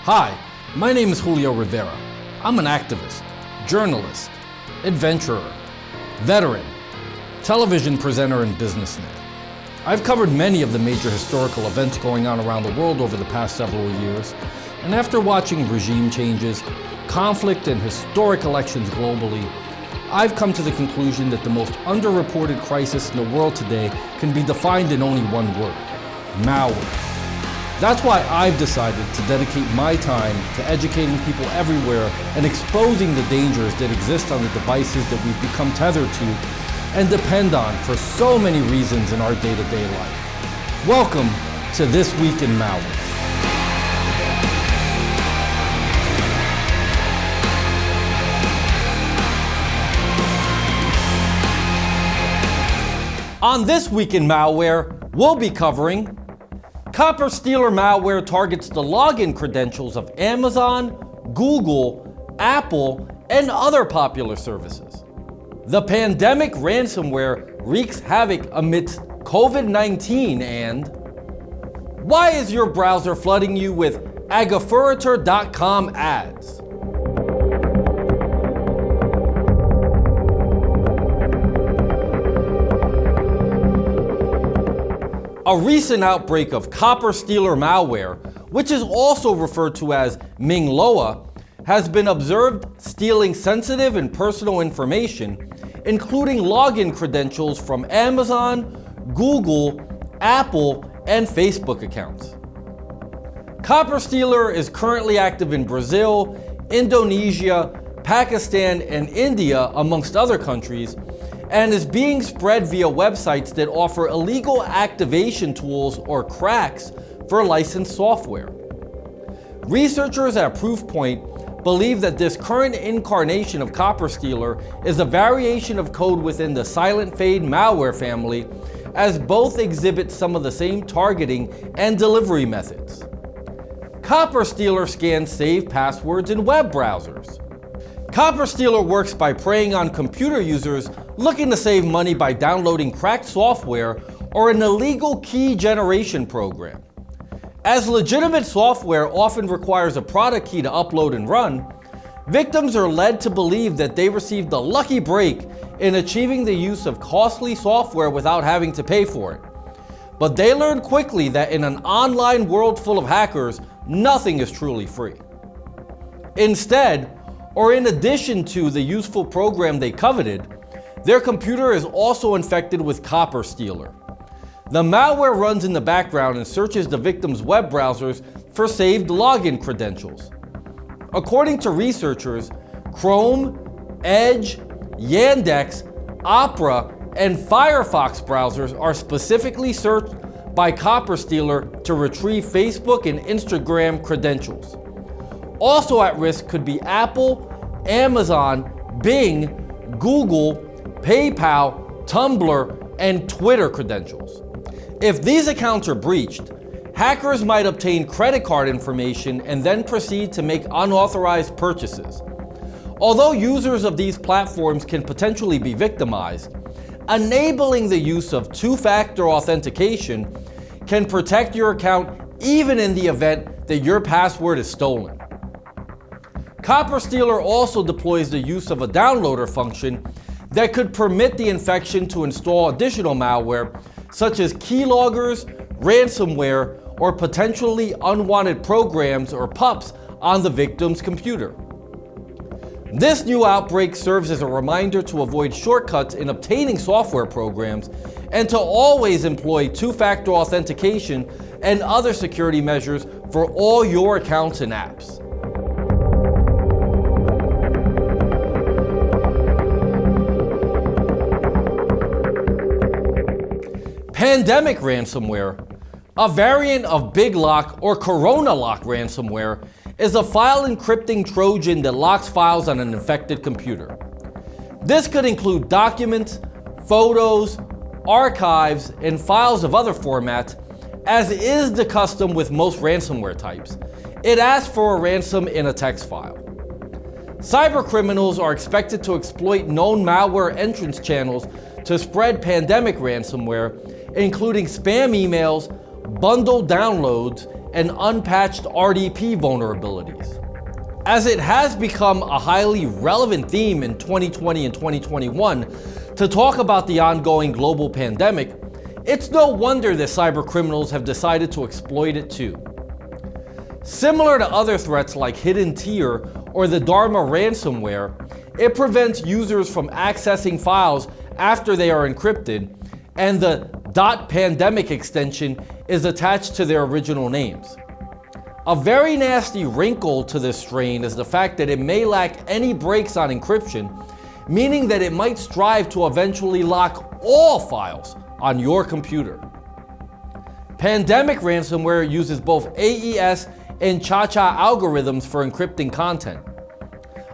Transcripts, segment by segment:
Hi, my name is Julio Rivera. I'm an activist, journalist, adventurer, veteran, television presenter, and businessman. I've covered many of the major historical events going on around the world over the past several years, and after watching regime changes, conflict, and historic elections globally, I've come to the conclusion that the most underreported crisis in the world today can be defined in only one word: malware. That's why I've decided to dedicate my time to educating people everywhere and exposing the dangers that exist on the devices that we've become tethered to and depend on for so many reasons in our day-to-day life. Welcome to This Week in Malware. On This Week in Malware, we'll be covering CopperStealer Malware targets the login credentials of Amazon, Google, Apple, and other popular services. The pandemic ransomware wreaks havoc amidst COVID-19, and why is your browser flooding you with Agafurretorcom ads? A recent outbreak of CopperStealer malware, which is also referred to as Mingloa, has been observed stealing sensitive and personal information, including login credentials from Amazon, Google, Apple, and Facebook accounts. CopperStealer is currently active in Brazil, Indonesia, Pakistan, and India, amongst other countries, and is being spread via websites that offer illegal activation tools or cracks for licensed software. Researchers at Proofpoint believe that this current incarnation of CopperStealer is a variation of code within the Silent Fade malware family, as both exhibit some of the same targeting and delivery methods. CopperStealer scans saved passwords in web browsers. CopperStealer works by preying on computer users looking to save money by downloading cracked software or an illegal key generation program. As legitimate software often requires a product key to upload and run, victims are led to believe that they received a lucky break in achieving the use of costly software without having to pay for it. But they learn quickly that in an online world full of hackers, nothing is truly free. Instead, or in addition to the useful program they coveted, their computer is also infected with CopperStealer. The malware runs in the background and searches the victim's web browsers for saved login credentials. According to researchers, Chrome, Edge, Yandex, Opera, and Firefox browsers are specifically searched by CopperStealer to retrieve Facebook and Instagram credentials. Also at risk could be Apple, Amazon, Bing, Google, PayPal, Tumblr, and Twitter credentials. If these accounts are breached, hackers might obtain credit card information and then proceed to make unauthorized purchases. Although users of these platforms can potentially be victimized, enabling the use of two-factor authentication can protect your account even in the event that your password is stolen. CopperStealer also deploys the use of a downloader function that could permit the infection to install additional malware, such as keyloggers, ransomware, or potentially unwanted programs or pups on the victim's computer. This new outbreak serves as a reminder to avoid shortcuts in obtaining software programs and to always employ two-factor authentication and other security measures for all your accounts and apps. Pandemic ransomware, a variant of Big Lock or Corona Lock ransomware, is a file encrypting Trojan that locks files on an infected computer. This could include documents, photos, archives, and files of other formats, as is the custom with most ransomware types. It asks for a ransom in a text file. Cybercriminals are expected to exploit known malware entrance channels to spread pandemic ransomware, including spam emails, bundled downloads, and unpatched RDP vulnerabilities. As it has become a highly relevant theme in 2020 and 2021 to talk about the ongoing global pandemic, it's no wonder that cybercriminals have decided to exploit it too. Similar to other threats like Hidden Tier or the Dharma ransomware, it prevents users from accessing files after they are encrypted, and the .pandemic extension is attached to their original names. A very nasty wrinkle to this strain is the fact that it may lack any breaks on encryption, meaning that it might strive to eventually lock all files on your computer. Pandemic ransomware uses both AES and Cha-Cha algorithms for encrypting content.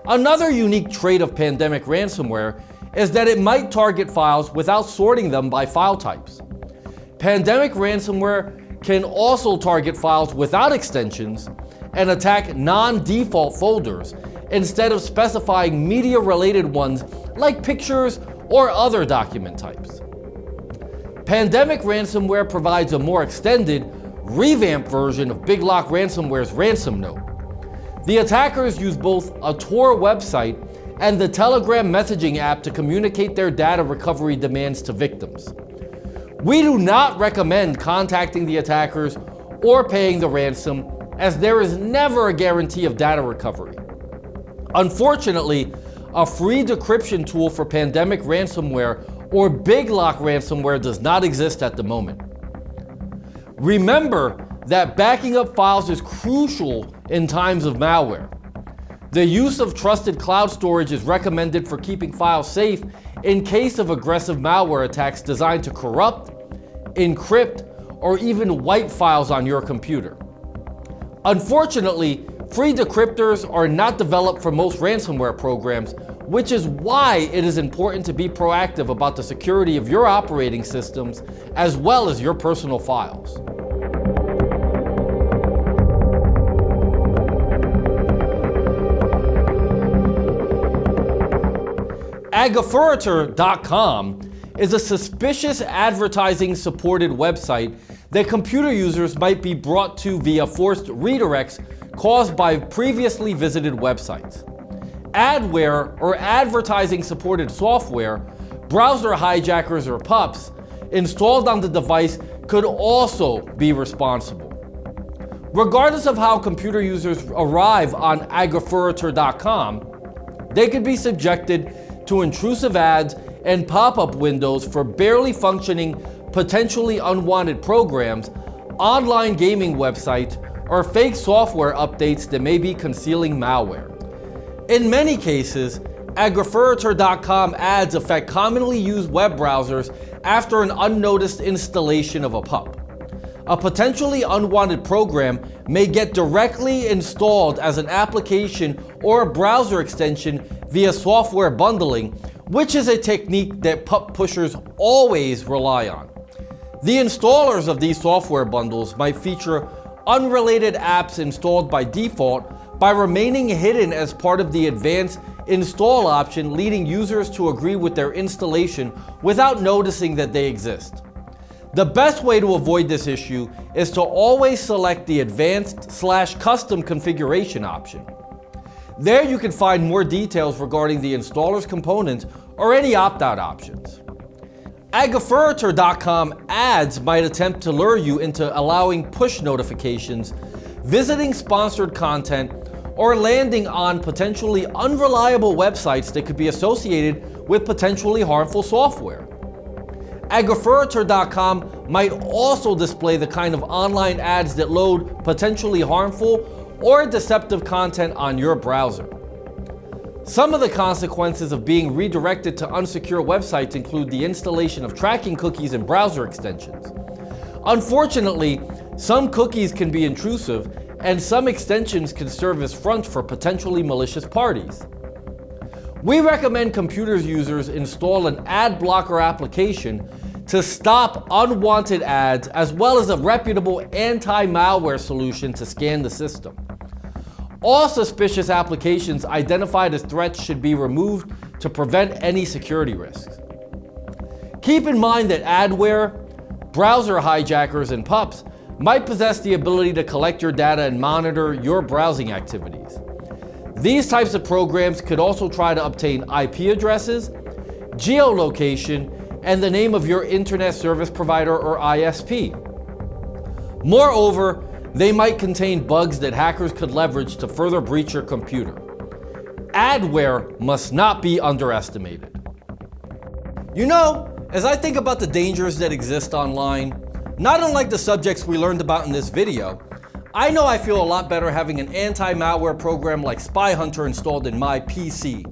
Another unique trait of pandemic ransomware is that it might target files without sorting them by file types. Pandemic ransomware can also target files without extensions and attack non-default folders instead of specifying media-related ones like pictures or other document types. Pandemic ransomware provides a more extended, revamped version of Big Lock Ransomware's ransom note. The attackers use both a Tor website and the Telegram messaging app to communicate their data recovery demands to victims. We do not recommend contacting the attackers or paying the ransom, as there is never a guarantee of data recovery. Unfortunately, a free decryption tool for pandemic ransomware or Big Lock ransomware does not exist at the moment. Remember that backing up files is crucial in times of malware. The use of trusted cloud storage is recommended for keeping files safe in case of aggressive malware attacks designed to corrupt, encrypt, or even wipe files on your computer. Unfortunately, free decryptors are not developed for most ransomware programs, which is why it is important to be proactive about the security of your operating systems as well as your personal files. Agafurretorcom is a suspicious advertising supported website that computer users might be brought to via forced redirects caused by previously visited websites. Adware, or advertising supported software, browser hijackers or pups, installed on the device could also be responsible. Regardless of how computer users arrive on Agafurretor.com, they could be subjected to intrusive ads and pop-up windows for barely functioning, potentially unwanted programs, online gaming websites, or fake software updates that may be concealing malware. In many cases, Agafurretor.com ads affect commonly used web browsers after an unnoticed installation of a pup. A potentially unwanted program may get directly installed as an application or a browser extension via software bundling, which is a technique that pup pushers always rely on. The installers of these software bundles might feature unrelated apps installed by default by remaining hidden as part of the advanced install option, leading users to agree with their installation without noticing that they exist. The best way to avoid this issue is to always select the advanced/custom configuration option. There you can find more details regarding the installer's components or any opt-out options. Agafurretor.com ads might attempt to lure you into allowing push notifications, visiting sponsored content, or landing on potentially unreliable websites that could be associated with potentially harmful software. Agafurretor.com might also display the kind of online ads that load potentially harmful or deceptive content on your browser. Some of the consequences of being redirected to unsecure websites include the installation of tracking cookies and browser extensions. Unfortunately, some cookies can be intrusive, and some extensions can serve as fronts for potentially malicious parties. We recommend computer users install an ad blocker application to stop unwanted ads, as well as a reputable anti-malware solution to scan the system. All suspicious applications identified as threats should be removed to prevent any security risks. Keep in mind that adware, browser hijackers, and pups might possess the ability to collect your data and monitor your browsing activities. These types of programs could also try to obtain IP addresses, geolocation, and the name of your internet service provider or ISP. Moreover, they might contain bugs that hackers could leverage to further breach your computer. Adware must not be underestimated. You know, as I think about the dangers that exist online, not unlike the subjects we learned about in this video, I know I feel a lot better having an anti-malware program like SpyHunter installed in my PC,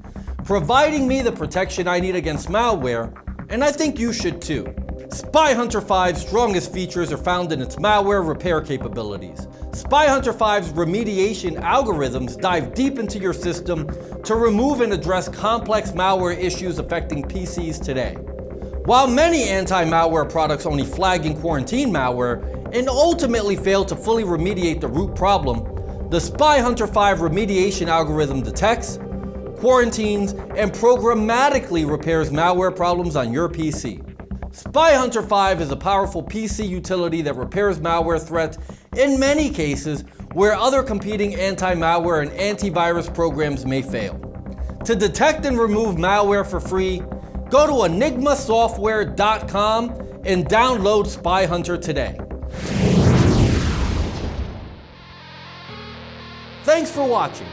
providing me the protection I need against malware, and I think you should too. SpyHunter 5's strongest features are found in its malware repair capabilities. SpyHunter 5's remediation algorithms dive deep into your system to remove and address complex malware issues affecting PCs today. While many anti-malware products only flag and quarantine malware and ultimately fail to fully remediate the root problem, the SpyHunter 5 remediation algorithm detects, quarantines, and programmatically repairs malware problems on your PC. SpyHunter 5 is a powerful PC utility that repairs malware threats in many cases where other competing anti-malware and antivirus programs may fail. To detect and remove malware for free, go to enigmasoftware.com and download SpyHunter today. Thanks for watching.